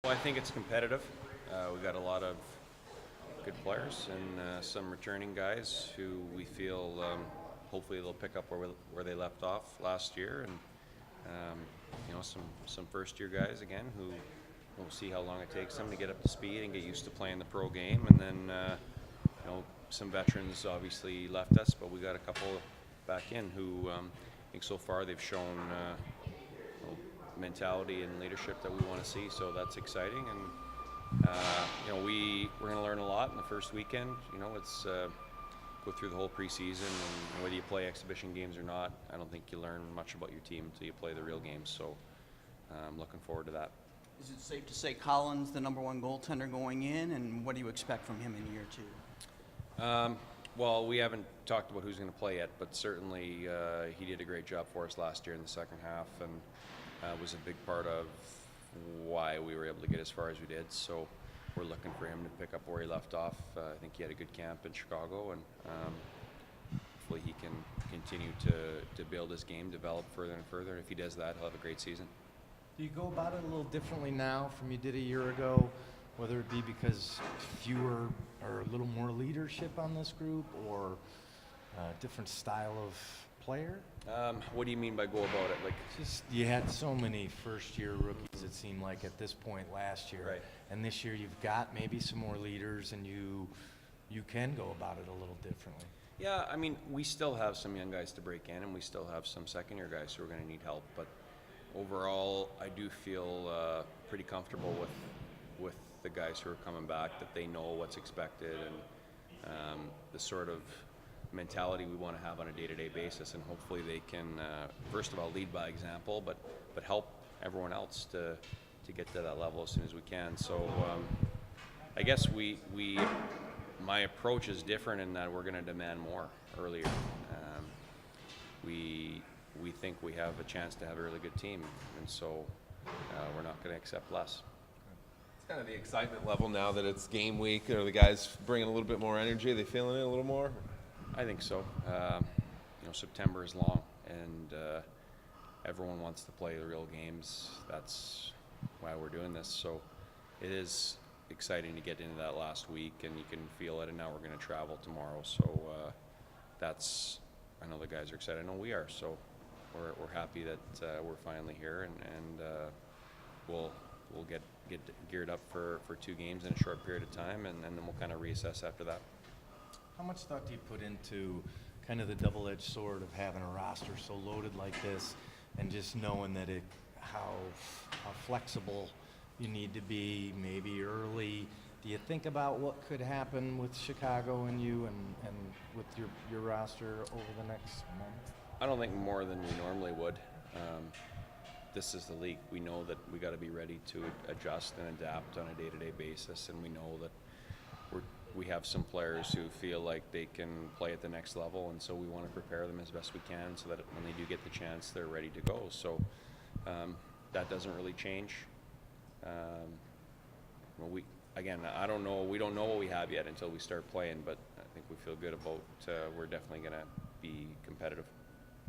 Well, I think it's competitive. We've got a lot of good players and some returning guys who we feel hopefully they'll pick up where they left off last year, and some first year guys again who we'll see how long it takes them to get up to speed and get used to playing the pro game, and then some veterans obviously left us, but we got a couple back in who I think so far they've shown mentality and leadership that we want to see, so that's exciting. And we're going to learn a lot in the first weekend. It's go through the whole preseason, and whether you play exhibition games or not, I don't think you learn much about your team until you play the real games, so I'm looking forward to that. Is it safe to say Colliton's the number one goaltender going in, and what do you expect from him in year two? Well, we haven't talked about who's going to play yet, but certainly he did a great job for us last year in the second half, and was a big part of why we were able to get as far as we did. So we're looking for him to pick up where he left off. I think he had a good camp in Chicago, and hopefully he can continue to build his game, develop further and further. And if he does that, he'll have a great season. Do you go about it a little differently now from you did a year ago, whether it be because fewer or a little more leadership on this group, or a different style of player? What do you mean by go about it? Just you had so many first-year rookies, it seemed like, at this point last year. Right. And this year you've got maybe some more leaders, and you can go about it a little differently. Yeah, I mean, we still have some young guys to break in, and we still have some second-year guys who are going to need help. But overall, I do feel pretty comfortable with the guys who are coming back, that they know what's expected, and the sort of mentality we want to have on a day-to-day basis, and hopefully they can first of all lead by example, but help everyone else to get to that level as soon as we can. So I guess my approach is different in that we're going to demand more earlier. We think we have a chance to have a really good team, and so we're not going to accept less. It's kind of the excitement level now that it's game week. Are the guys bringing a little bit more energy? Are they feeling it a little more? I think so. September is long, and everyone wants to play the real games. That's why we're doing this. So it is exciting to get into that last week, and you can feel it. And now we're going to travel tomorrow, so I know the guys are excited. I know we are. So we're happy that we're finally here, and we'll get geared up for 2 games in a short period of time, and then we'll kind of reassess after that. How much thought do you put into kind of the double-edged sword of having a roster so loaded like this, and just knowing that how flexible you need to be, maybe early? Do you think about what could happen with Chicago and you and with your roster over the next month? I don't think more than we normally would. This is the league. We know that we got to be ready to adjust and adapt on a day-to-day basis, and we know that we have some players who feel like they can play at the next level, and so we want to prepare them as best we can so that when they do get the chance, they're ready to go. So that doesn't really change. We don't know what we have yet until we start playing, but I think we feel good about we're definitely going to be competitive.